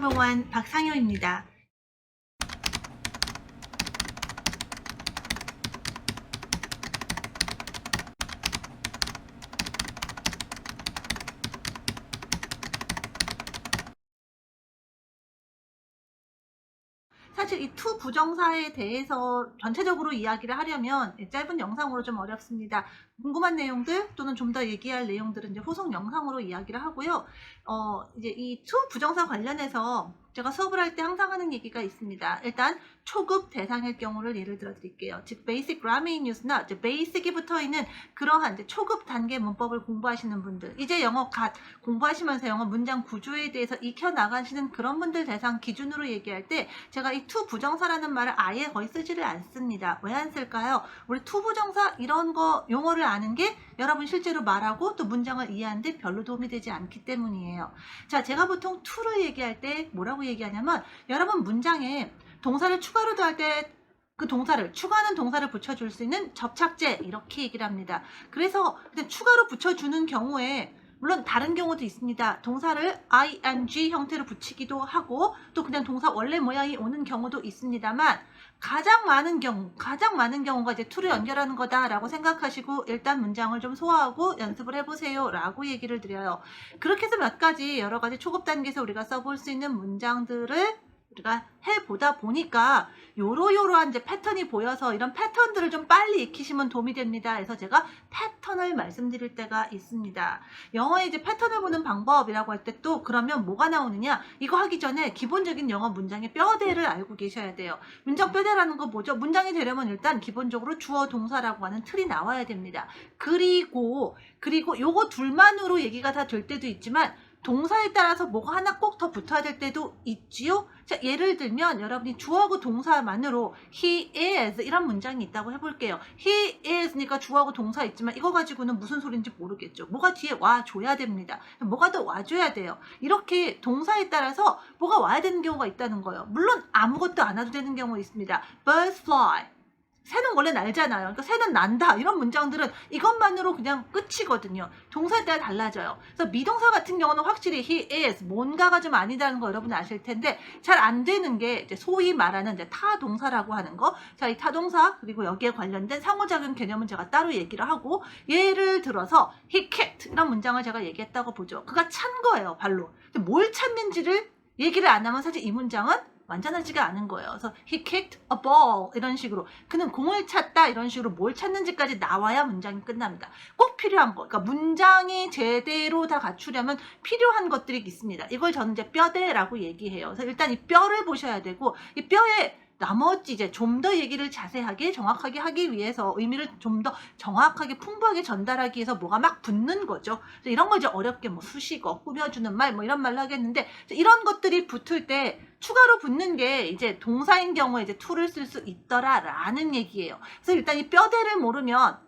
everyone, 박상효입니다. 사실 이 to 부정사에 대해서 전체적으로 이야기를 하려면 짧은 영상으로 좀 어렵습니다. 궁금한 내용들 또는 좀 더 얘기할 내용들은 이제 후속 영상으로 이야기를 하고요. 이제 이 to 부정사 관련해서 제가 수업을 할 때 항상 하는 얘기가 있습니다. 일단 초급 대상일 경우를 예를 들어 드릴게요. 즉 basic grammar use나 이제 basic이 붙어 있는 그러한 이제 초급 단계 문법을 공부하시는 분들, 이제 영어 공부하시면서 영어 문장 구조에 대해서 익혀 나가시는 그런 분들 대상 기준으로 얘기할 때 제가 이 to 부정사라는 말을 아예 거의 쓰지를 않습니다. 왜 안 쓸까요? 우리 to 부정사 이런 거 용어를 아는 게 여러분 실제로 말하고 또 문장을 이해하는데 별로 도움이 되지 않기 때문이에요. 자, 제가 보통 to를 얘기할 때 뭐라고 얘기하냐면 여러분 문장에 동사를 추가로 더할 때 그 동사를 추가하는 동사를 붙여줄 수 있는 접착제 이렇게 얘기를 합니다. 그래서 그냥 추가로 붙여주는 경우에 물론 다른 경우도 있습니다. 동사를 ing 형태로 붙이기도 하고 또 그냥 동사 원래 모양이 오는 경우도 있습니다만 가장 많은 경우가 이제 to를 연결하는 거다라고 생각하시고 일단 문장을 좀 소화하고 연습을 해보세요 라고 얘기를 드려요. 그렇게 해서 몇 가지 여러 가지 초급 단계에서 우리가 써볼 수 있는 문장들을 우리가 해보다 보니까 요러요러한 이제 패턴이 보여서 이런 패턴들을 좀 빨리 익히시면 도움이 됩니다. 그래서 제가 패턴을 말씀드릴 때가 있습니다. 영어에 이제 패턴을 보는 방법이라고 할 때 또 그러면 뭐가 나오느냐? 이거 하기 전에 기본적인 영어 문장의 뼈대를 알고 계셔야 돼요. 문장 뼈대라는 거 뭐죠? 문장이 되려면 일단 기본적으로 주어 동사라고 하는 틀이 나와야 됩니다. 그리고 요거 둘만으로 얘기가 다 될 때도 있지만 동사에 따라서 뭐가 하나 꼭 더 붙어야 될 때도 있지요? 자, 예를 들면 여러분이 주어하고 동사만으로 he is 이런 문장이 있다고 해볼게요. he is니까 주어하고 동사 있지만 이거 가지고는 무슨 소리인지 모르겠죠. 뭐가 뒤에 와줘야 됩니다. 뭐가 더 와줘야 돼요. 이렇게 동사에 따라서 뭐가 와야 되는 경우가 있다는 거예요. 물론 아무것도 안 와도 되는 경우가 있습니다. birds fly. 새는 원래 날잖아요. 그러니까 새는 난다. 이런 문장들은 이것만으로 그냥 끝이거든요. 동사에 따라 달라져요. 그래서 미동사 같은 경우는 확실히 he is, 뭔가가 좀 아니다는 거 여러분 아실 텐데 잘 안 되는 게 이제 소위 말하는 이제 타동사라고 하는 거. 자, 이 타동사 그리고 여기에 관련된 상호작용 개념은 제가 따로 얘기를 하고 예를 들어서 he kicked 이런 문장을 제가 얘기했다고 보죠. 그가 찬 거예요. 발로. 뭘 찼는지를 얘기를 안 하면 사실 이 문장은 완전하지가 않은 거예요. 그래서 he kicked a ball 이런 식으로 그는 공을 찼다 이런 식으로 뭘 찼는지까지 나와야 문장이 끝납니다. 꼭 필요한 거. 그러니까 문장이 제대로 다 갖추려면 필요한 것들이 있습니다. 이걸 저는 이제 뼈대라고 얘기해요. 그래서 일단 이 뼈를 보셔야 되고 이 뼈에 나머지 이제 좀 더 얘기를 자세하게 정확하게 하기 위해서 의미를 좀 더 정확하게 풍부하게 전달하기 위해서 뭐가 막 붙는 거죠. 이런 걸 이제 어렵게 뭐 수식어, 꾸며주는 말 뭐 이런 말로 하겠는데 이런 것들이 붙을 때 추가로 붙는 게 이제 동사인 경우에 이제 to를 쓸 수 있더라라는 얘기예요. 그래서 일단 이 뼈대를 모르면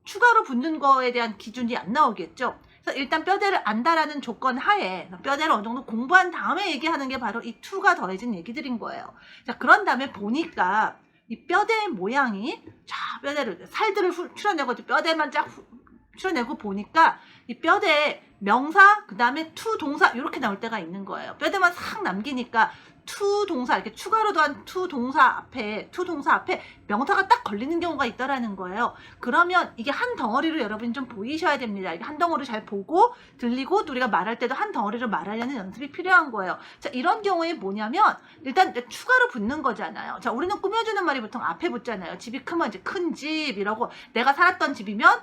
추가로 붙는 거에 대한 기준이 안 나오겠죠. 그래서 일단 뼈대를 안다라는 조건 하에 뼈대를 어느 정도 공부한 다음에 얘기하는 게 바로 이 to가 더해진 얘기들인 거예요. 자, 그런 다음에 보니까 이 뼈대의 모양이 자, 뼈대를 살들을 추려내고 뼈대만 쫙 추려내고 보니까 이 뼈대에 명사 그 다음에 to 동사 이렇게 나올 때가 있는 거예요. 뼈대만 싹 남기니까 to 동사 이렇게 추가로 더한 to 동사 앞에 명사가 딱 걸리는 경우가 있다라는 거예요. 그러면 이게 한 덩어리로 여러분이 좀 보이셔야 됩니다. 이게 한 덩어리 잘 보고 들리고 또 우리가 말할 때도 한 덩어리로 말하려는 연습이 필요한 거예요. 자, 이런 경우에 뭐냐면 일단 추가로 붙는 거잖아요. 자, 우리는 꾸며주는 말이 보통 앞에 붙잖아요. 집이 크면 이제 큰 집 이러고 내가 살았던 집이면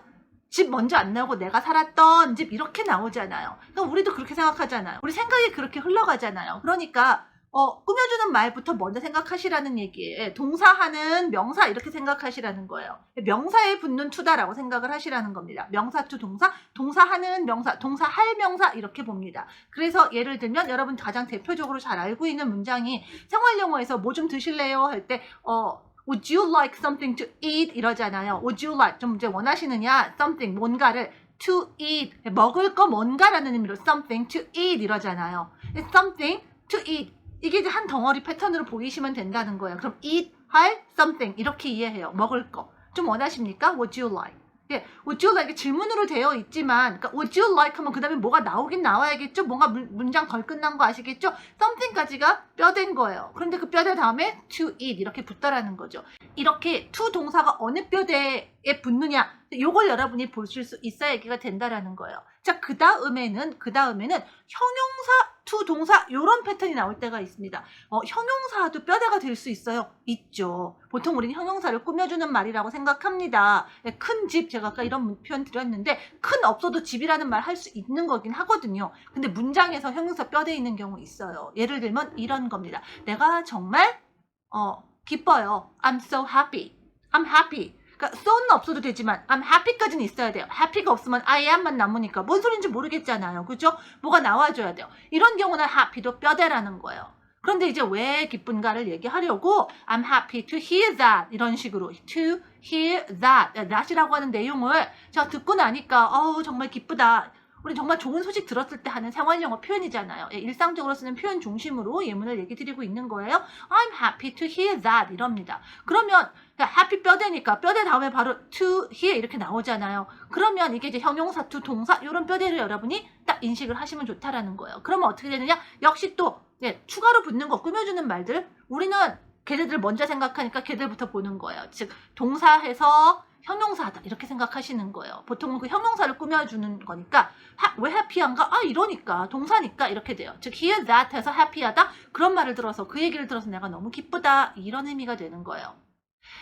집 먼저 안 나오고 내가 살았던 집 이렇게 나오잖아요. 그러니까 우리도 그렇게 생각하잖아요. 우리 생각이 그렇게 흘러가잖아요. 그러니까 꾸며주는 말부터 먼저 생각하시라는 얘기예요. 동사하는 명사 이렇게 생각하시라는 거예요. 명사에 붙는 to다라고 생각을 하시라는 겁니다. 명사 to 동사, 동사하는 명사, 동사할 명사 이렇게 봅니다. 그래서 예를 들면 여러분 가장 대표적으로 잘 알고 있는 문장이 생활영어에서 뭐 좀 드실래요? 할 때 Would you like something to eat? 이러잖아요. Would you like 좀 이제 원하시느냐? Something 뭔가를 to eat 먹을 거 뭔가라는 의미로 something to eat 이러잖아요. Something to eat 이게 이제 한 덩어리 패턴으로 보이시면 된다는 거예요. 그럼 eat 할 something 이렇게 이해해요. 먹을 거 좀 원하십니까? Would you like? 예, would you like 질문으로 되어 있지만, 그러니까 would you like 하면 그 다음에 뭐가 나오긴 나와야겠죠? 뭔가 문장 덜 끝난 거 아시겠죠? something까지가 뼈된 거예요. 그런데 그 뼈대 다음에 to eat 이렇게 붙다라는 거죠. 이렇게 to 동사가 어느 뼈대에 붙느냐, 요걸 여러분이 보실 수 있어야 얘기가 된다라는 거예요. 자, 그 다음에는 형용사 to 동사 요런 패턴이 나올 때가 있습니다. 형용사도 뼈대가 될 수 있어요. 있죠. 보통 우리는 형용사를 꾸며주는 말이라고 생각합니다. 큰 집, 제가 아까 이런 표현 드렸는데 큰 없어도 집이라는 말 할 수 있는 거긴 하거든요. 근데 문장에서 형용사 뼈대 있는 경우 있어요. 예를 들면 이런 겁니다. 내가 정말 기뻐요. I'm so happy. I'm happy. 그러니까 so는 없어도 되지만 I'm happy까지는 있어야 돼요. happy가 없으면 I am만 남으니까 뭔 소리인지 모르겠잖아요. 그죠? 뭐가 나와줘야 돼요. 이런 경우는 happy도 뼈대라는 거예요. 그런데 이제 왜 기쁜가를 얘기하려고 I'm happy to hear that 이런 식으로 to hear that이라고 하는 내용을 제가 듣고 나니까 정말 기쁘다. 우리 정말 좋은 소식 들었을 때 하는 생활영어 표현이잖아요. 일상적으로 쓰는 표현 중심으로 예문을 얘기 드리고 있는 거예요. I'm happy to hear that 이럽니다. 그러면 happy 뼈대니까 뼈대 다음에 바로 to hear 이렇게 나오잖아요. 그러면 이게 이제 형용사 to 동사 이런 뼈대를 여러분이 딱 인식을 하시면 좋다라는 거예요. 그러면 어떻게 되느냐? 역시 또 추가로 붙는 거 꾸며주는 말들 우리는 걔네들 먼저 생각하니까 걔들부터 보는 거예요. 즉 동사해서 형용사다 이렇게 생각하시는 거예요. 보통은 그 형용사를 꾸며주는 거니까 왜 해피한가? 이러니까 동사니까 이렇게 돼요. 즉 hear that 해서 해피하다 그런 말을 들어서 그 얘기를 들어서 내가 너무 기쁘다 이런 의미가 되는 거예요.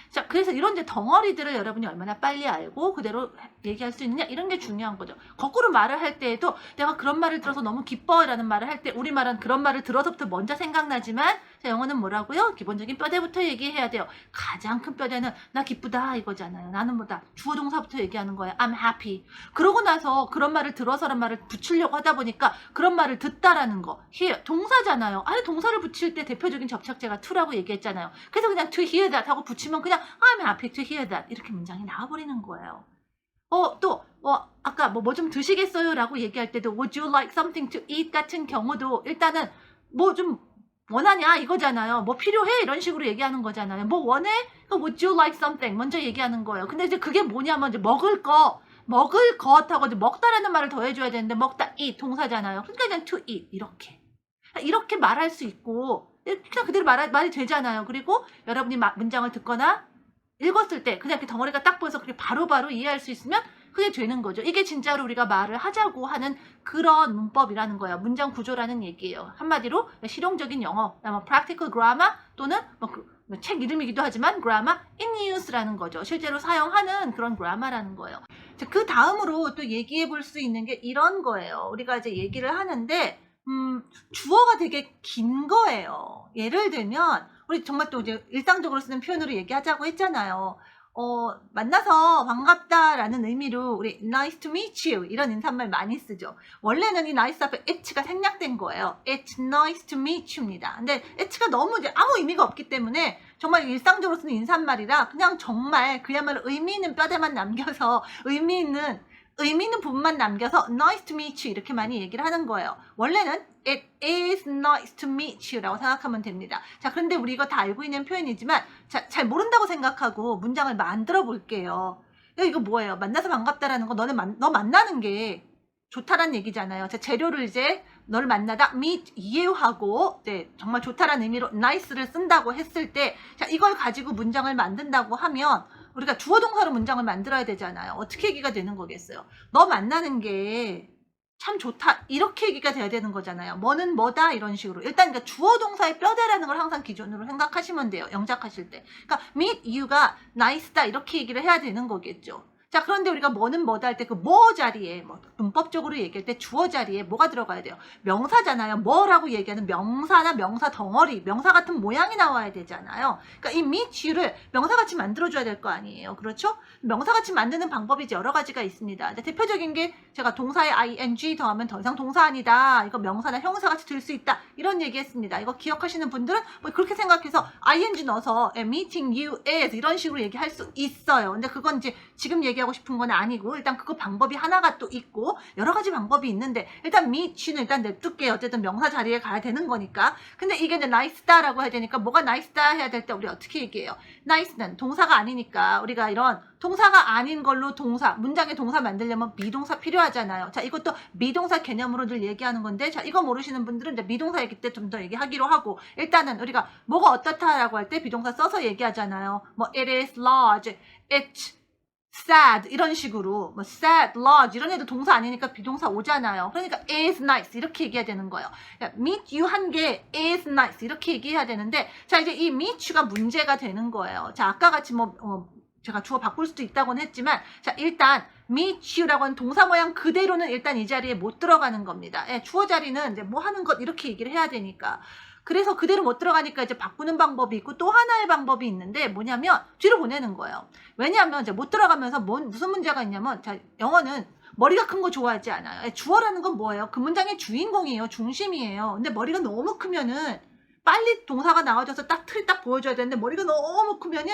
자, 그래서 이런 이제 덩어리들을 여러분이 얼마나 빨리 알고 그대로 얘기할 수 있느냐 이런 게 중요한 거죠. 거꾸로 말을 할 때에도 내가 그런 말을 들어서 너무 기뻐라는 말을 할 때 우리말은 그런 말을 들어서부터 먼저 생각나지만 자, 영어는 뭐라고요? 기본적인 뼈대부터 얘기해야 돼요. 가장 큰 뼈대는 나 기쁘다 이거잖아요. 나는 뭐다? 주어 동사부터 얘기하는 거예요. I'm happy. 그러고 나서 그런 말을 들어서란 말을 붙이려고 하다 보니까 그런 말을 듣다라는 거. hear 동사잖아요. 동사를 붙일 때 대표적인 접착제가 to라고 얘기했잖아요. 그래서 그냥 to hear that 하고 붙이면 그냥 I'm happy to hear that 이렇게 문장이 나와버리는 거예요. 아까 뭐 좀 드시겠어요? 라고 얘기할 때도 would you like something to eat 같은 경우도 일단은 뭐 좀 원하냐 이거잖아요. 뭐 필요해? 이런 식으로 얘기하는 거잖아요. 뭐 원해? would you like something 먼저 얘기하는 거예요. 근데 이제 그게 뭐냐면 이제 먹을 것하고 이제 먹다라는 말을 더해줘야 되는데 먹다 eat 동사잖아요. 그러니까 그냥 to eat 이렇게 말할 수 있고 그냥 그대로 말이 되잖아요. 그리고 여러분이 문장을 듣거나 읽었을 때 그냥 이렇게 덩어리가 딱 보여서 그렇게 바로바로 이해할 수 있으면 그게 되는 거죠. 이게 진짜로 우리가 말을 하자고 하는 그런 문법이라는 거예요. 문장 구조라는 얘기예요. 한마디로 실용적인 영어, practical grammar 또는 책 이름이기도 하지만 grammar in use라는 거죠. 실제로 사용하는 그런 grammar라는 거예요. 자, 그 다음으로 또 얘기해 볼 수 있는 게 이런 거예요. 우리가 이제 얘기를 하는데 주어가 되게 긴 거예요. 예를 들면 우리 정말 또 이제 일상적으로 쓰는 표현으로 얘기하자고 했잖아요. 만나서 반갑다라는 의미로 우리 nice to meet you 이런 인사말 많이 쓰죠. 원래는 이 nice 앞에 it가 생략된 거예요. It's nice to meet you입니다. 근데 it가 너무 이제 아무 의미가 없기 때문에 정말 일상적으로 쓰는 인사말이라 그냥 정말 그야말로 의미 있는 뼈대만 남겨서 의미 있는 부분만 남겨서 nice to meet you 이렇게 많이 얘기를 하는 거예요. 원래는 it is nice to meet you 라고 생각하면 됩니다. 자, 그런데 우리 이거 다 알고 있는 표현이지만 자, 잘 모른다고 생각하고 문장을 만들어 볼게요. 이거 뭐예요? 만나서 반갑다라는 거 너 만나는 게 좋다라는 얘기잖아요. 자, 재료를 이제 너를 만나다 meet you 하고 정말 좋다라는 의미로 nice를 쓴다고 했을 때 자, 이걸 가지고 문장을 만든다고 하면 우리가 주어 동사로 문장을 만들어야 되잖아요. 어떻게 얘기가 되는 거겠어요? 너 만나는 게 참 좋다. 이렇게 얘기가 돼야 되는 거잖아요. 뭐는 뭐다 이런 식으로. 일단 그러니까 주어 동사의 뼈대라는 걸 항상 기준으로 생각하시면 돼요. 영작하실 때. 그러니까 meet you가 nice다 이렇게 얘기를 해야 되는 거겠죠. 자, 그런데 우리가 뭐는 뭐다 할 때 그 뭐 자리에 문법적으로 얘기할 때 주어 자리에 뭐가 들어가야 돼요? 명사잖아요. 뭐라고 얘기하는 명사나 명사 덩어리, 명사 같은 모양이 나와야 되잖아요. 그러니까 이 meet you를 명사같이 만들어줘야 될 거 아니에요. 그렇죠? 명사같이 만드는 방법이 이제 여러 가지가 있습니다. 대표적인 게 제가 동사에 ing 더하면 더 이상 동사 아니다. 이거 명사나 형용사같이 들 수 있다. 이런 얘기 했습니다. 이거 기억하시는 분들은 뭐 그렇게 생각해서 ing 넣어서 meeting you is 이런 식으로 얘기할 수 있어요. 근데 그건 이제 지금 얘기하고 싶은 건 아니고 일단 그거 방법이 하나가 또 있고 여러 가지 방법이 있는데 일단 meet you는 일단 냅둘게요. 어쨌든 명사 자리에 가야 되는 거니까. 근데 이게 이제 nice다라고 해야 되니까 뭐가 nice다 해야 될 때 우리 어떻게 얘기해요? nice는 동사가 아니니까 우리가 이런 동사가 아닌 걸로 동사, 문장의 동사 만들려면 미동사 필요하잖아요. 자, 이것도 미동사 개념으로 늘 얘기하는 건데, 자, 이거 모르시는 분들은 이제 미동사 얘기 때 좀 더 얘기하기로 하고, 일단은 우리가 뭐가 어떻다라고 할 때 비동사 써서 얘기하잖아요. 뭐, it is large, it's sad 이런 식으로 뭐 sad, large 이런 애도 동사 아니니까 비동사 오잖아요. 그러니까 is nice 이렇게 얘기해야 되는 거예요. meet you 한 게 is nice 이렇게 얘기해야 되는데, 자 이제 이 meet you가 문제가 되는 거예요. 자 아까 같이 제가 주어 바꿀 수도 있다고는 했지만, 자 일단 meet you라고 하는 동사 모양 그대로는 일단 이 자리에 못 들어가는 겁니다. 주어 자리는 이제 뭐 하는 것 이렇게 얘기를 해야 되니까. 그래서 그대로 못 들어가니까 이제 바꾸는 방법이 있고, 또 하나의 방법이 있는데 뭐냐면 뒤로 보내는 거예요. 왜냐하면 이제 못 들어가면서 무슨 문제가 있냐면, 자 영어는 머리가 큰 거 좋아하지 않아요. 주어라는 건 뭐예요? 그 문장의 주인공이에요. 중심이에요. 근데 머리가 너무 크면은 빨리 동사가 나와줘서 딱 틀 딱 보여줘야 되는데, 머리가 너무 크면은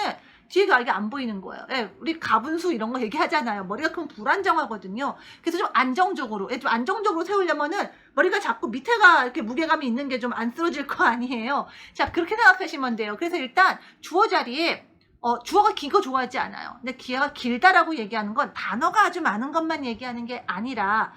뒤에가 이게 안 보이는 거예요. 우리 가분수 이런 거 얘기하잖아요. 머리가 크면 불안정하거든요. 그래서 좀 안정적으로, 좀 안정적으로 세우려면은 머리가 자꾸 밑에가 이렇게 무게감이 있는 게 좀 안 쓰러질 거 아니에요. 자, 그렇게 생각하시면 돼요. 그래서 일단 주어 자리에 주어가 긴 거 좋아하지 않아요. 근데 기회가 길다라고 얘기하는 건 단어가 아주 많은 것만 얘기하는 게 아니라,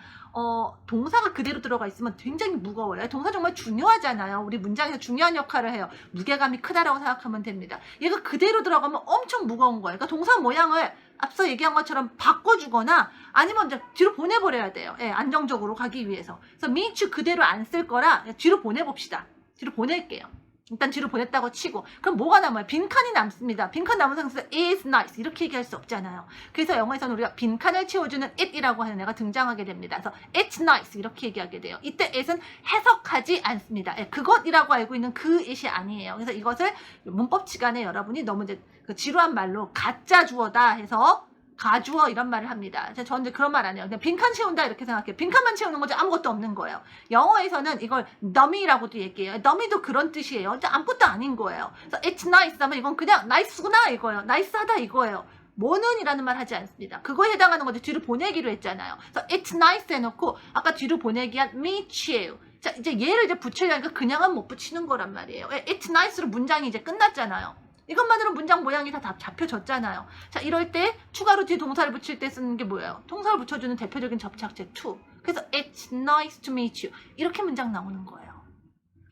동사가 그대로 들어가 있으면 굉장히 무거워요. 동사 정말 중요하잖아요. 우리 문장에서 중요한 역할을 해요. 무게감이 크다라고 생각하면 됩니다. 얘가 그대로 들어가면 엄청 무거운 거예요. 그러니까 동사 모양을 앞서 얘기한 것처럼 바꿔주거나 아니면 이제 뒤로 보내버려야 돼요. 안정적으로 가기 위해서. 그래서 meet you 그대로 안 쓸 거라 뒤로 보내봅시다. 뒤로 보낼게요. 일단 뒤로 보냈다고 치고, 그럼 뭐가 남아요? 빈칸이 남습니다. 빈칸 남은 상태에서 is nice 이렇게 얘기할 수 없잖아요. 그래서 영어에서는 우리가 빈칸을 채워주는 it이라고 하는 애가 등장하게 됩니다. 그래서 it's nice 이렇게 얘기하게 돼요. 이때 it은 해석하지 않습니다. 그것이라고 알고 있는 그 it이 아니에요. 그래서 이것을 문법 시간에 여러분이 너무 이제 그 지루한 말로 가짜 주어다 해서 가주어 이런 말을 합니다. 저는 이제 그런 말 안 해요. 그냥 빈칸 채운다 이렇게 생각해요. 빈칸만 채우는 거지 아무것도 없는 거예요. 영어에서는 이걸 dummy라고도 얘기해요. dummy도 그런 뜻이에요. 진짜 아무것도 아닌 거예요. 그래서 it's nice 하면 이건 그냥 nice구나 이거예요. nice하다 이거예요. 뭐는 이라는 말 하지 않습니다. 그거에 해당하는 거지 뒤로 보내기로 했잖아요. 그래서 it's nice 해놓고 아까 뒤로 보내기 한 meet you. 자 이제 얘를 이제 붙이려니까 그냥은 못 붙이는 거란 말이에요. it's nice로 문장이 이제 끝났잖아요. 이것만으로 문장 모양이 다 잡혀졌잖아요. 자, 이럴 때 추가로 뒤에 동사를 붙일 때 쓰는 게 뭐예요? 동사를 붙여주는 대표적인 접착제 to. 그래서 it's nice to meet you. 이렇게 문장 나오는 거예요.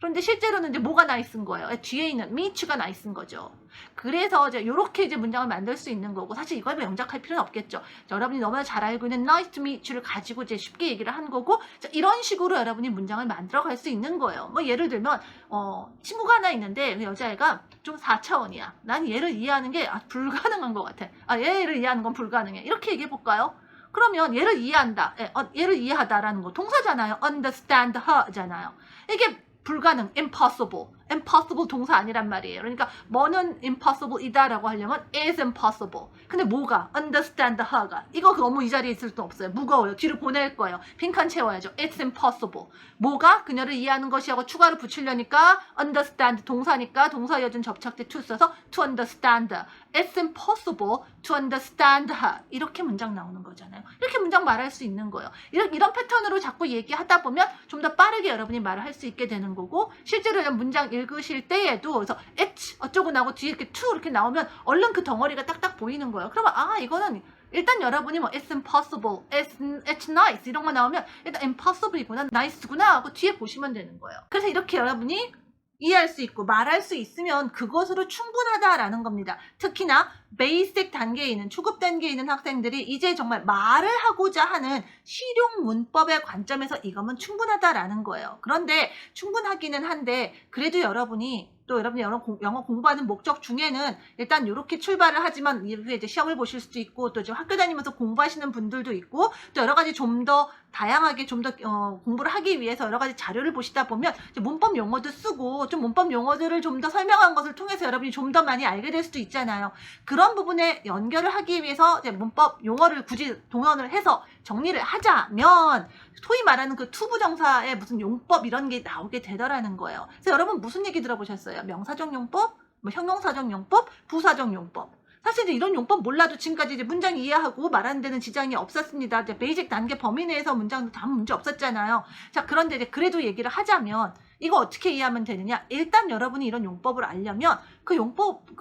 그런데 실제로는 이제 뭐가 nice인 거예요? 뒤에 있는 meet you가 nice인 거죠. 그래서 이제 이렇게 이제 문장을 만들 수 있는 거고, 사실 이걸 명작할 필요는 없겠죠. 자, 여러분이 너무나 잘 알고 있는 nice to meet you를 가지고 이제 쉽게 얘기를 한 거고, 자, 이런 식으로 여러분이 문장을 만들어갈 수 있는 거예요. 뭐 예를 들면 친구가 하나 있는데 그 여자애가 좀 4차원이야. 난 얘를 이해하는 게 불가능한 것 같아. 얘를 이해하는 건 불가능해. 이렇게 얘기해 볼까요? 그러면 얘를 이해한다. 얘를 이해하다라는 거 동사잖아요. understand her잖아요. 이게 불가능, impossible. impossible 동사 아니란 말이에요. 그러니까 뭐는 impossible이다라고 하려면 is impossible. 근데 뭐가? understand her가. 이거 너무 이 자리에 있을 수 없어요. 무거워요. 뒤로 보낼 거예요. 빈칸 채워야죠. it's impossible. 뭐가? 그녀를 이해하는 것이 하고 추가로 붙이려니까 understand 동사니까 동사 이어진 접착제 to 써서 to understand. it's impossible to understand her. 이렇게 문장 나오는 거잖아요. 이렇게 문장 말할 수 있는 거예요. 이런 패턴으로 자꾸 얘기하다 보면 좀 더 빠르게 여러분이 말을 할 수 있게 되는 거고, 실제로 이런 문장 읽으실 때에도 그래서 it's 어쩌고 나고 뒤에 이렇게 to 이렇게 나오면 얼른 그 덩어리가 딱딱 보이는 거예요. 그러면 이거는 일단 여러분이 뭐 it's impossible, it's nice 이런 거 나오면 일단 impossible이구나, nice구나 하고 뒤에 보시면 되는 거예요. 그래서 이렇게 여러분이 이해할 수 있고 말할 수 있으면 그것으로 충분하다라는 겁니다. 특히나 베이직 단계에 있는, 초급 단계에 있는 학생들이 이제 정말 말을 하고자 하는 실용 문법의 관점에서 이거면 충분하다라는 거예요. 그런데 충분하기는 한데, 그래도 여러분이 또 여러분이 영어 공부하는 목적 중에는 일단 이렇게 출발을 하지만 이후에 이제 시험을 보실 수도 있고, 또 지금 학교 다니면서 공부하시는 분들도 있고, 또 여러 가지 좀 더 다양하게 좀 더 공부를 하기 위해서 여러 가지 자료를 보시다 보면 이제 문법 용어도 쓰고, 좀 문법 용어들을 좀 더 설명한 것을 통해서 여러분이 좀 더 많이 알게 될 수도 있잖아요. 그런 부분에 연결을 하기 위해서 이제 문법 용어를 굳이 동원을 해서 정리를 하자면 소위 말하는 그 투부정사의 무슨 용법 이런 게 나오게 되더라는 거예요. 그래서 여러분 무슨 얘기 들어보셨어요? 명사적 용법, 뭐 형용사적 용법, 부사적 용법. 사실 이제 이런 용법 몰라도 지금까지 이제 문장 이해하고 말하는 데는 지장이 없었습니다. 이제 베이직 단계 범위 내에서 문장도 다 문제 없었잖아요. 자, 그런데 이제 그래도 얘기를 하자면 이거 어떻게 이해하면 되느냐? 일단 여러분이 이런 용법을 알려면 그 용법,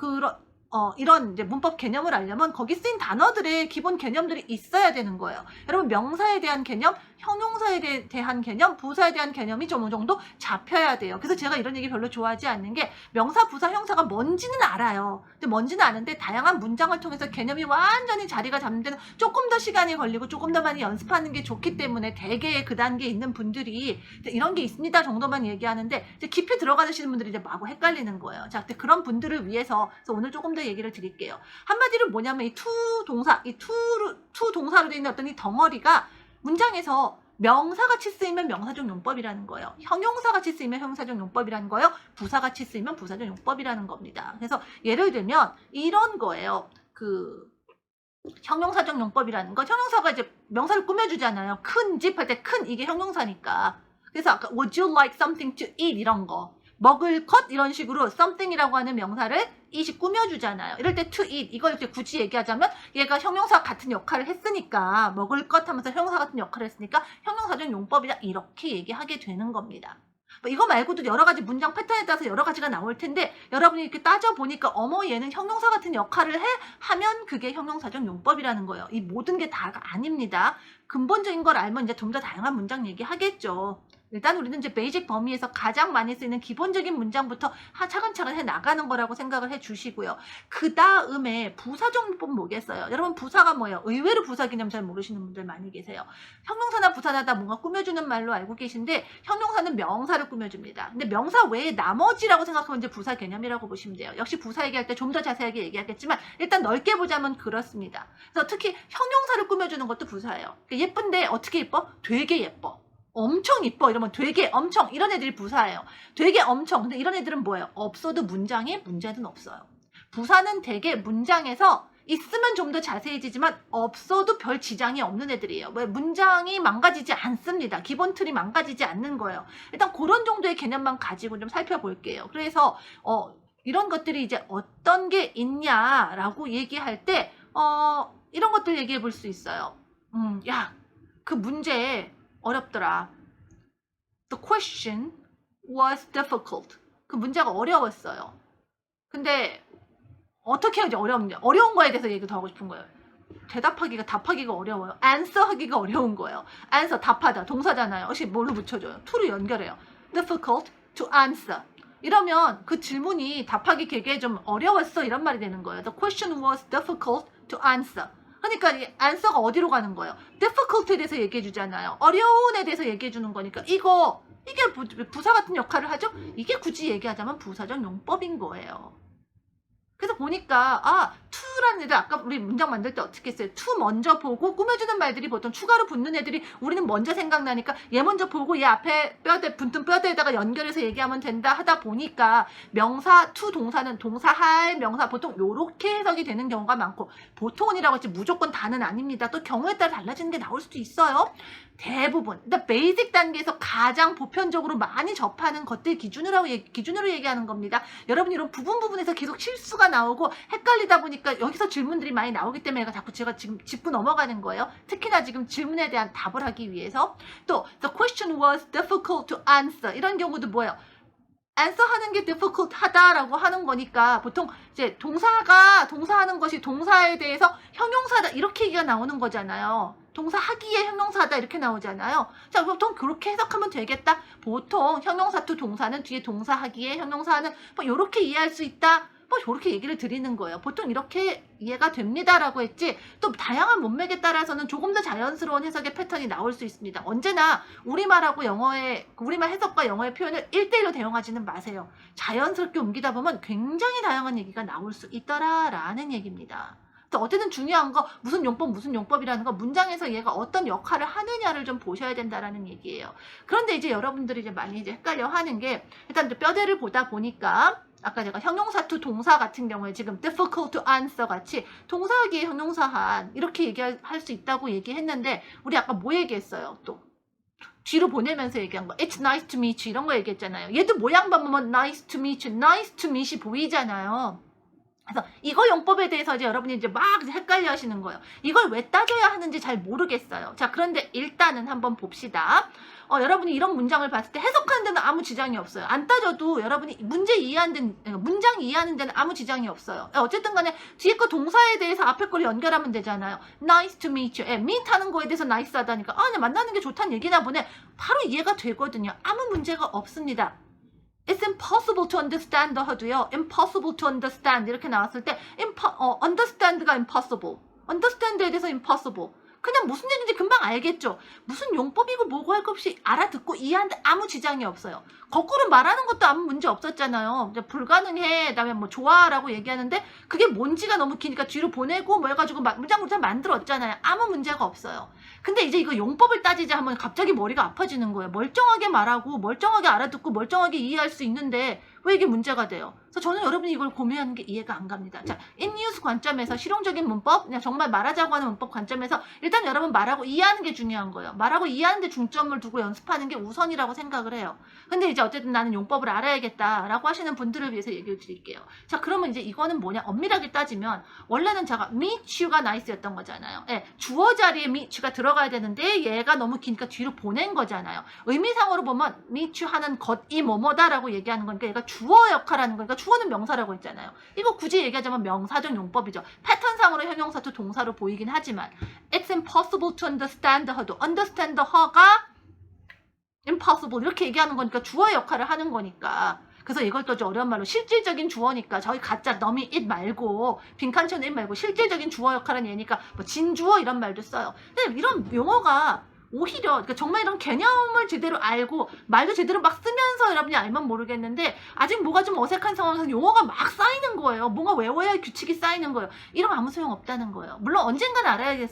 이런 이제 문법 개념을 알려면 거기 쓰인 단어들의 기본 개념들이 있어야 되는 거예요. 여러분 명사에 대한 개념, 형용사에 대한 개념, 부사에 대한 개념이 좀 어느 정도 잡혀야 돼요. 그래서 제가 이런 얘기 별로 좋아하지 않는 게 명사, 부사, 형사가 뭔지는 알아요. 근데 뭔지는 아는데 다양한 문장을 통해서 개념이 완전히 자리가 잡는 데는 조금 더 시간이 걸리고 조금 더 많이 연습하는 게 좋기 때문에 대개 그 단계에 있는 분들이 이런 게 있습니다 정도만 얘기하는데 이제 깊이 들어가시는 분들이 이제 마구 헷갈리는 거예요. 자, 근데 그런 분들을 위해서 그래서 오늘 조금 더 얘기를 드릴게요. 한마디로 뭐냐면 이 to 동사, 이 to 동사로 되어 있는 어떤 이 덩어리가 문장에서 명사같이 쓰이면 명사적 용법이라는 거예요. 형용사같이 쓰이면 형용사적 용법이라는 거예요. 부사같이 쓰이면 부사적 용법이라는 겁니다. 그래서 예를 들면 이런 거예요. 그 형용사적 용법이라는 거, 형용사가 이제 명사를 꾸며주잖아요. 큰 집 할 때 큰 이게 형용사니까. 그래서 아까 would you like something to eat 이런 거, 먹을 것 이런 식으로 something이라고 하는 명사를 it이 꾸며주잖아요. 이럴 때 to eat 이걸 이렇게 굳이 얘기하자면 얘가 형용사 같은 역할을 했으니까 먹을 것 하면서 형용사 같은 역할을 했으니까 형용사적 용법이다 이렇게 얘기하게 되는 겁니다. 이거 말고도 여러 가지 문장 패턴에 따라서 여러 가지가 나올 텐데 여러분이 이렇게 따져보니까 어머 얘는 형용사 같은 역할을 하면 그게 형용사적 용법이라는 거예요. 이 모든 게 다가 아닙니다. 근본적인 걸 알면 이제 좀 더 다양한 문장 얘기하겠죠. 일단 우리는 이제 베이직 범위에서 가장 많이 쓰이는 기본적인 문장부터 차근차근 해 나가는 거라고 생각을 해 주시고요. 그 다음에 부사적 용법 뭐겠어요? 여러분 부사가 뭐예요? 의외로 부사 개념 잘 모르시는 분들 많이 계세요. 형용사나 부사나 다 뭔가 꾸며주는 말로 알고 계신데 형용사는 명사를 꾸며줍니다. 근데 명사 외에 나머지라고 생각하면 이제 부사 개념이라고 보시면 돼요. 역시 부사 얘기할 때 좀 더 자세하게 얘기하겠지만 일단 넓게 보자면 그렇습니다. 그래서 특히 형용사를 꾸며주는 것도 부사예요. 예쁜데 어떻게 예뻐? 되게 예뻐. 엄청 이뻐 이러면 되게 엄청 이런 애들이 부사예요. 되게 엄청 근데 이런 애들은 뭐예요? 없어도 문장에 문제는 없어요. 부사는 되게 문장에서 있으면 좀 더 자세해지지만 없어도 별 지장이 없는 애들이에요. 왜? 문장이 망가지지 않습니다. 기본 틀이 망가지지 않는 거예요. 일단 그런 정도의 개념만 가지고 좀 살펴볼게요. 그래서 이런 것들이 이제 어떤 게 있냐라고 얘기할 때 이런 것들 얘기해 볼 수 있어요. 야, 그 문제 어렵더라. The question was difficult. 그 문제가 어려웠어요. 근데 어떻게 하지 어려운 거에 대해서 얘기 더 하고 싶은 거예요. 답하기가 어려워요. answer 하기가 어려운 거예요. answer 답하다 동사잖아요. 혹시 뭘로 붙여줘요? to로 연결해요. difficult to answer. 이러면 그 질문이 답하기 되게 좀 어려웠어 이런 말이 되는 거예요. The question was difficult to answer. 그러니까 이 answer가 어디로 가는 거예요? difficult에 대해서 얘기해 주잖아요. 어려운에 대해서 얘기해 주는 거니까 이게 부사 같은 역할을 하죠? 이게 굳이 얘기하자면 부사적 용법인 거예요. 그래서 보니까 to라는 애들 아까 우리 문장 만들 때 어떻게 했어요? to 먼저 보고 꾸며주는 말들이 보통 추가로 붙는 애들이 우리는 먼저 생각나니까 얘 먼저 보고 얘 앞에 붙은 뼈대에다가 연결해서 얘기하면 된다 하다 보니까 명사 to 동사는 동사할 명사 보통 요렇게 해석이 되는 경우가 많고 보통은이라고 했지 무조건 다는 아닙니다. 또 경우에 따라 달라지는 게 나올 수도 있어요. 대부분 일단 베이직 단계에서 가장 보편적으로 많이 접하는 것들 기준으로 얘기하는 겁니다. 여러분이 이런 부분에서 계속 실수가 나오고 헷갈리다 보니까 여기서 질문들이 많이 나오기 때문에 제가 지금 짚고 넘어가는 거예요. 특히나 지금 질문에 대한 답을 하기 위해서. 또 the question was difficult to answer 이런 경우도 뭐예요? answer 하는 게 difficult 하다라고 하는 거니까 보통 이제 동사하는 것이 동사에 대해서 형용사다 이렇게 얘기가 나오는 거잖아요. 동사하기에 형용사다 이렇게 나오잖아요. 자, 보통 그렇게 해석하면 되겠다. 보통 형용사 to 동사는 뒤에 동사하기에 형용사는 뭐 이렇게 이해할 수 있다. 뭐 이렇게 얘기를 드리는 거예요. 보통 이렇게 이해가 됩니다라고 했지 또 다양한 문맥에 따라서는 조금 더 자연스러운 해석의 패턴이 나올 수 있습니다. 언제나 우리말 해석과 영어의 표현을 1대1로 대응하지는 마세요. 자연스럽게 옮기다 보면 굉장히 다양한 얘기가 나올 수 있더라라는 얘기입니다. 어쨌든 중요한 거 무슨 용법이라는 거 문장에서 얘가 어떤 역할을 하느냐를 좀 보셔야 된다라는 얘기예요. 그런데 이제 여러분들이 이제 많이 이제 헷갈려 하는 게 일단 뼈대를 보다 보니까 아까 제가 형용사 to 동사 같은 경우에 지금 difficult to answer 같이 동사하기에 형용사한 이렇게 얘기할 수 있다고 얘기했는데 우리 아까 뭐 얘기했어요? 또 뒤로 보내면서 얘기한 거 It's nice to meet you 이런 거 얘기했잖아요. 얘도 모양 보면 nice to meet you, nice to meet이 보이잖아요. 그래서 이거 용법에 대해서 이제 여러분이 이제 막 헷갈려 하시는 거예요. 이걸 왜 따져야 하는지 잘 모르겠어요. 자, 그런데 일단은 한번 봅시다. 여러분이 이런 문장을 봤을 때 해석하는 데는 아무 지장이 없어요. 안 따져도 여러분이 문장 이해하는 데는 아무 지장이 없어요. 어쨌든 간에 뒤에 거 동사에 대해서 앞에 걸 연결하면 되잖아요. Nice to meet you. meet 하는 거에 대해서 nice 하다니까 그냥 만나는 게 좋다는 얘기나 보네. 바로 이해가 되거든요. 아무 문제가 없습니다. It's impossible to understand 하도요. impossible to understand 이렇게 나왔을 때 understand가 impossible. understand에 대해서 impossible. 그냥 무슨 얘기인지 금방 알겠죠. 무슨 용법이고 뭐고 할 것 없이 알아듣고 이해하는데 아무 지장이 없어요. 거꾸로 말하는 것도 아무 문제 없었잖아요. 불가능해. 그다음에 뭐 좋아라고 얘기하는데 그게 뭔지가 너무 기니까 뒤로 보내고 뭐 해가지고 문장을 만들었잖아요. 아무 문제가 없어요. 근데 이제 이거 용법을 따지자 하면 갑자기 머리가 아파지는 거예요. 멀쩡하게 말하고 멀쩡하게 알아듣고 멀쩡하게 이해할 수 있는데 왜 이게 문제가 돼요? 그래서 저는 여러분이 이걸 고민하는 게 이해가 안 갑니다. 자, 인뉴스 관점에서 실용적인 문법, 그냥 정말 말하자고 하는 문법 관점에서 일단 여러분 말하고 이해하는 게 중요한 거예요. 말하고 이해하는 데 중점을 두고 연습하는 게 우선이라고 생각을 해요. 근데 이제 어쨌든 나는 용법을 알아야겠다라고 하시는 분들을 위해서 얘기를 드릴게요. 자, 그러면 이제 이거는 뭐냐? 엄밀하게 따지면 원래는 제가 meet you가 nice였던 거잖아요. 주어 자리에 meet you가 들어가야 되는데 얘가 너무 기니까 뒤로 보낸 거잖아요. 의미상으로 보면 meet you 하는 것이 뭐뭐다라고 얘기하는 거니까 얘가 주어 역할하는 거니까 주어는 명사라고 했잖아요. 이거 굳이 얘기하자면 명사적 용법이죠. 패턴상으로 형용사 또 동사로 보이긴 하지만 It's impossible to understand 허도 understand 허가 impossible 이렇게 얘기하는 거니까 주어의 역할을 하는 거니까 그래서 이걸 또 어려운 말로 실질적인 주어니까 저희 가짜 너미 it 말고 빈칸치는 it 말고 실질적인 주어 역할은 얘니까 뭐 진주어 이런 말도 써요. 근데 이런 용어가 오히려 그러니까 정말 이런 개념을 제대로 알고 말도 제대로 막 쓰면서 여러분이 알면 모르겠는데 아직 뭐가 좀 어색한 상황에서 용어가 막 쌓이는 거예요. 뭔가 외워야 할 규칙이 쌓이는 거예요. 이러면 아무 소용 없다는 거예요. 물론 언젠가는 알아야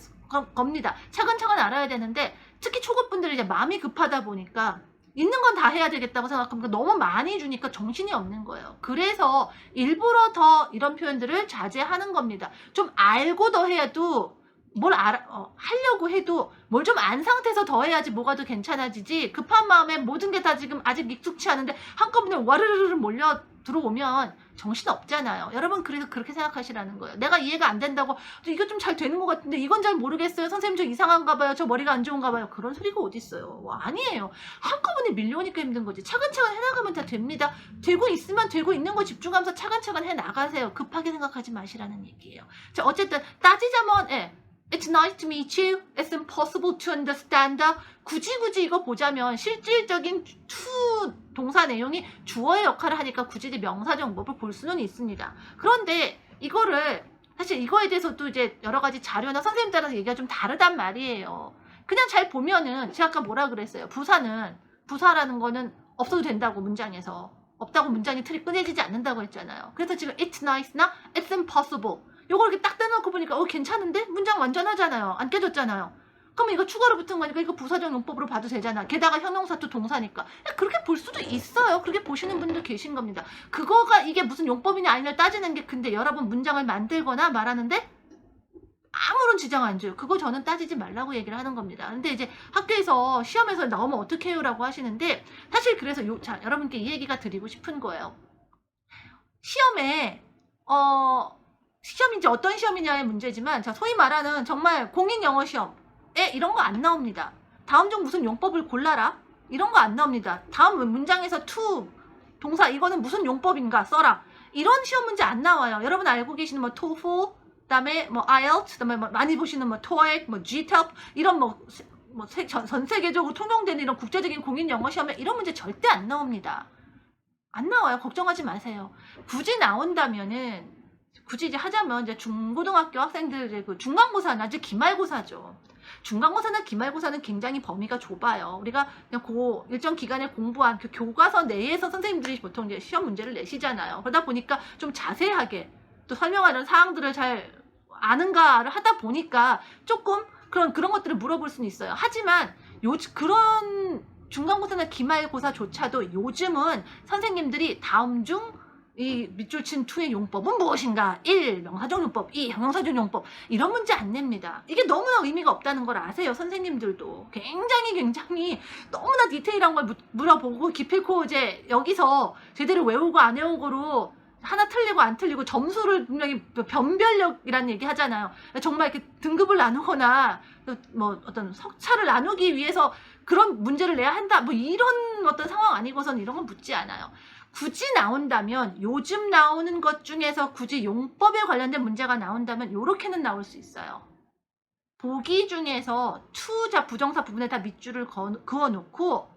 겁니다. 차근차근 알아야 되는데 특히 초급분들이 이제 마음이 급하다 보니까 있는 건 다 해야 되겠다고 생각하면 너무 많이 주니까 정신이 없는 거예요. 그래서 일부러 더 이런 표현들을 자제하는 겁니다. 좀 알고 더 해도 뭘 하려고 해도 뭘 좀 안 상태에서 더 해야지 뭐가 더 괜찮아지지 급한 마음에 모든 게 다 지금 아직 익숙치 않은데 한꺼번에 와르르르 몰려 들어오면 정신 없잖아요. 여러분 그래서 그렇게 생각하시라는 거예요. 내가 이해가 안 된다고 이거 좀 잘 되는 것 같은데 이건 잘 모르겠어요. 선생님 저 이상한가 봐요. 저 머리가 안 좋은가 봐요. 그런 소리가 어딨어요. 아니에요. 한꺼번에 밀려오니까 힘든 거지. 차근차근 해나가면 다 됩니다. 되고 있으면 되고 있는 거 집중하면서 차근차근 해나가세요. 급하게 생각하지 마시라는 얘기예요. 자 어쨌든 따지자면 It's nice to meet you. It's impossible to understand. 굳이 이거 보자면 실질적인 to 동사 내용이 주어의 역할을 하니까 굳이 이제 명사적 용법을 볼 수는 있습니다. 그런데 이거를 사실 이거에 대해서도 이제 여러 가지 자료나 선생님 따라서 얘기가 좀 다르단 말이에요. 그냥 잘 보면은 제가 아까 뭐라 그랬어요. 부사라는 거는 없어도 된다고 문장에서 없다고 문장이 틀이 끊어지지 않는다고 했잖아요. 그래서 지금 it's nice나 it's impossible 요거 이렇게 딱 떼놓고 보니까 괜찮은데? 문장 완전하잖아요. 안 깨졌잖아요. 그럼 이거 추가로 붙은 거니까 이거 부사적 용법으로 봐도 되잖아. 게다가 형용사 또 동사니까. 그렇게 볼 수도 있어요. 그렇게 보시는 분들 계신 겁니다. 그거가 이게 무슨 용법이냐 아니냐 따지는 게 근데 여러분 문장을 만들거나 말하는데 아무런 지장 안 줘요. 그거 저는 따지지 말라고 얘기를 하는 겁니다. 근데 이제 학교에서 시험에서 나오면 어떻게 해요? 라고 하시는데 사실 그래서 자, 여러분께 이 얘기가 드리고 싶은 거예요. 시험에 시험이 이제 어떤 시험이냐의 문제지만 자 소위 말하는 정말 공인 영어 시험에 이런 거 안 나옵니다. 다음 중 무슨 용법을 골라라 이런 거 안 나옵니다. 다음 문장에서 to 동사 이거는 무슨 용법인가 써라 이런 시험 문제 안 나와요. 여러분 알고 계시는 뭐 TOEFL 그다음에 뭐 IELTS 그다음에 뭐 많이 보시는 뭐 TOEIC 뭐 GTAP 이런 전 세계적으로 통용되는 이런 국제적인 공인 영어 시험에 이런 문제 절대 안 나옵니다. 안 나와요. 걱정하지 마세요. 굳이 나온다면은 굳이 이제 하자면 이제 중고등학교 학생들의 그 중간고사나 이제 기말고사죠. 중간고사나 기말고사는 굉장히 범위가 좁아요. 우리가 그냥 일정 기간에 공부한 그 교과서 내에서 선생님들이 보통 이제 시험 문제를 내시잖아요. 그러다 보니까 좀 자세하게 또 설명하는 사항들을 잘 아는가를 하다 보니까 조금 그런 것들을 물어볼 수는 있어요. 하지만 그런 중간고사나 기말고사조차도 요즘은 선생님들이 다음 중 이 밑줄 친 to의 용법은 무엇인가? 1. 명사적 용법 2. 형용사적 용법 이런 문제 안 냅니다. 이게 너무나 의미가 없다는 걸 아세요. 선생님들도 굉장히 너무나 디테일한 걸 물어보고 기필코 이제 여기서 제대로 외우고 안 외우고로 하나 틀리고 안 틀리고 점수를 분명히 변별력이라는 얘기 하잖아요. 정말 이렇게 등급을 나누거나 뭐 어떤 석차를 나누기 위해서 그런 문제를 내야 한다. 뭐 이런 어떤 상황 아니고선 이런 건 묻지 않아요. 굳이 나온다면 요즘 나오는 것 중에서 굳이 용법에 관련된 문제가 나온다면 요렇게는 나올 수 있어요. 보기 중에서 투자 부정사 부분에다 밑줄을 그어놓고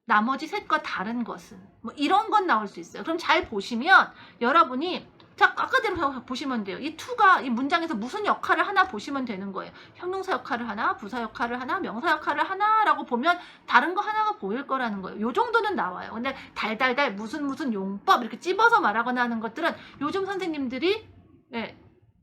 나머지 셋과 다른 것은 뭐 이런 건 나올 수 있어요. 그럼 잘 보시면 여러분이 자 아까대로 보시면 돼요. 이 투가 이 문장에서 무슨 역할을 하나 보시면 되는 거예요. 형용사 역할을 하나, 부사 역할을 하나, 명사 역할을 하나라고 보면 다른 거 하나가 보일 거라는 거예요. 요 정도는 나와요. 근데 달달달 무슨 용법 이렇게 찝어서 말하거나 하는 것들은 요즘 선생님들이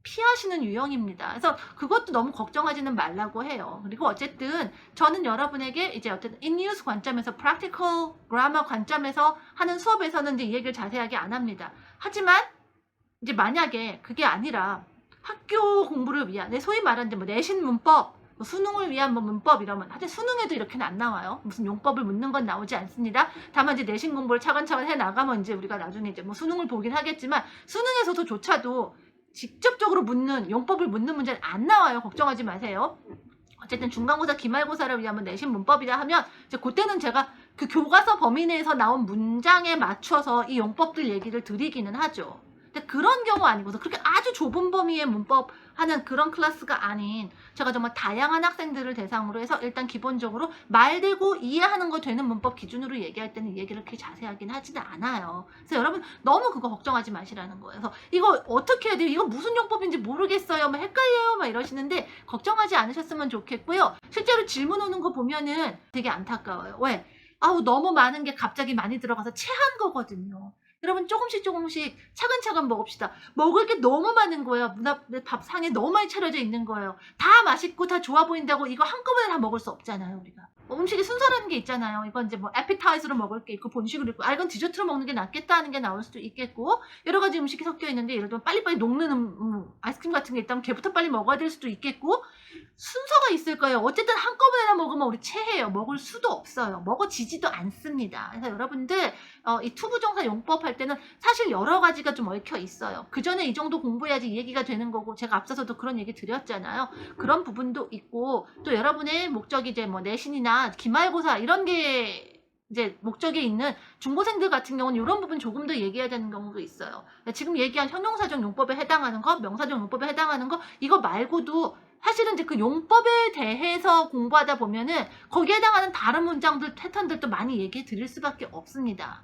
피하시는 유형입니다. 그래서 그것도 너무 걱정하지는 말라고 해요. 그리고 어쨌든 저는 여러분에게 이제 어떤 in-use 관점에서 practical grammar 관점에서 하는 수업에서는 이제 이 얘기를 자세하게 안 합니다. 하지만 이제 만약에 그게 아니라 학교 공부를 위한 소위 말하는 뭐 내신 문법, 뭐 수능을 위한 뭐 문법 이러면 하여튼 수능에도 이렇게는 안 나와요. 무슨 용법을 묻는 건 나오지 않습니다. 다만 이제 내신 공부를 차근차근 해 나가면 이제 우리가 나중에 이제 뭐 수능을 보긴 하겠지만 수능에서조차도 직접적으로 묻는 용법을 묻는 문제는 안 나와요. 걱정하지 마세요. 어쨌든 중간고사 기말고사를 위한 내신 문법이라 하면 이제 그때는 제가 그 교과서 범위 내에서 나온 문장에 맞춰서 이 용법들 얘기를 드리기는 하죠. 근데 그런 경우 아니고서 그렇게 아주 좁은 범위의 문법 하는 그런 클래스가 아닌 제가 정말 다양한 학생들을 대상으로 해서 일단 기본적으로 말되고 이해하는 거 되는 문법 기준으로 얘기할 때는 이 얘기를 그렇게 자세하긴 하지는 않아요. 그래서 여러분 너무 그거 걱정하지 마시라는 거예요. 그래서 이거 어떻게 해야 돼요? 이거 무슨 용법인지 모르겠어요. 막 헷갈려요. 막 이러시는데 걱정하지 않으셨으면 좋겠고요. 실제로 질문 오는 거 보면은 되게 안타까워요. 왜? 아우 너무 많은 게 갑자기 많이 들어가서 체한 거거든요. 여러분 조금씩 차근차근 먹읍시다. 먹을 게 너무 많은 거예요. 문 앞에 밥상에 너무 많이 차려져 있는 거예요. 다 맛있고 다 좋아 보인다고 이거 한꺼번에 다 먹을 수 없잖아요. 우리가 음식의 순서라는 게 있잖아요. 이건 이제 뭐 에피타이저로 먹을 게 있고 본식으로 있고 이건 디저트로 먹는 게 낫겠다 하는 게 나올 수도 있겠고 여러 가지 음식이 섞여 있는데 예를 들면 빨리빨리 녹는 아이스크림 같은 게 있다면 걔부터 빨리 먹어야 될 수도 있겠고 순서가 있을 거예요. 어쨌든 한꺼번에 다 먹으면 우리 체해요. 먹을 수도 없어요. 먹어지지도 않습니다. 그래서 여러분들 이 투부정사 용법 할 때는 사실 여러 가지가 좀 얽혀 있어요. 그 전에 이 정도 공부해야지 이 얘기가 되는 거고 제가 앞서서도 그런 얘기 드렸잖아요. 그런 부분도 있고 또 여러분의 목적이 이제 뭐 내신이나 기말고사 이런 게 이제 목적에 있는 중고생들 같은 경우는 이런 부분 조금 더 얘기해야 되는 경우도 있어요. 지금 얘기한 형용사적 용법에 해당하는 거, 명사적 용법에 해당하는 거 이거 말고도 사실은 이제 그 용법에 대해서 공부하다 보면은 거기에 해당하는 다른 문장들, 패턴들도 많이 얘기해 드릴 수밖에 없습니다.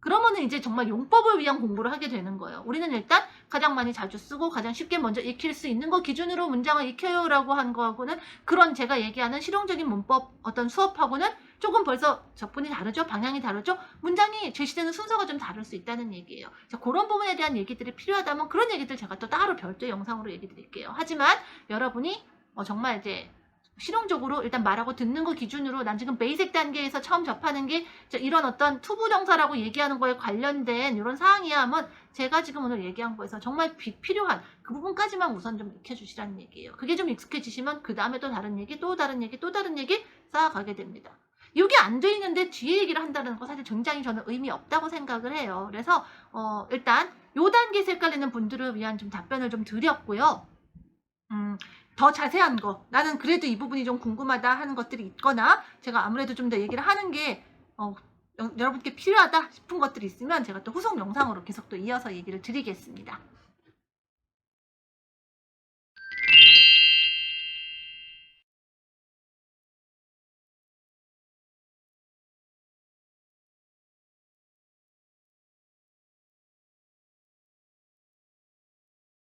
그러면은 이제 정말 용법을 위한 공부를 하게 되는 거예요. 우리는 일단 가장 많이 자주 쓰고 가장 쉽게 먼저 익힐 수 있는 거 기준으로 문장을 익혀요라고 한 거하고는 그런 제가 얘기하는 실용적인 문법 어떤 수업하고는 조금 벌써 접근이 다르죠? 방향이 다르죠? 문장이 제시되는 순서가 좀 다를 수 있다는 얘기예요. 자, 그런 부분에 대한 얘기들이 필요하다면 그런 얘기들 제가 또 따로 별도의 영상으로 얘기 드릴게요. 하지만 여러분이 정말 이제 실용적으로 일단 말하고 듣는 거 기준으로 난 지금 베이직 단계에서 처음 접하는 게 이런 어떤 투부정사라고 얘기하는 거에 관련된 이런 사항이야 하면 제가 지금 오늘 얘기한 거에서 정말 필요한 그 부분까지만 우선 좀 익혀주시라는 얘기예요. 그게 좀 익숙해지시면 그 다음에 또 다른 얘기, 또 다른 얘기, 또 다른 얘기 쌓아가게 됩니다. 이게 안 돼 있는데 뒤에 얘기를 한다는 거 사실 굉장히 저는 의미 없다고 생각을 해요. 그래서 일단 요 단계에서 헷갈리는 분들을 위한 좀 답변을 좀 드렸고요. 더 자세한 거 나는 그래도 이 부분이 좀 궁금하다 하는 것들이 있거나 제가 아무래도 좀 더 얘기를 하는 게 여러분께 필요하다 싶은 것들이 있으면 제가 또 후속 영상으로 계속 또 이어서 얘기를 드리겠습니다.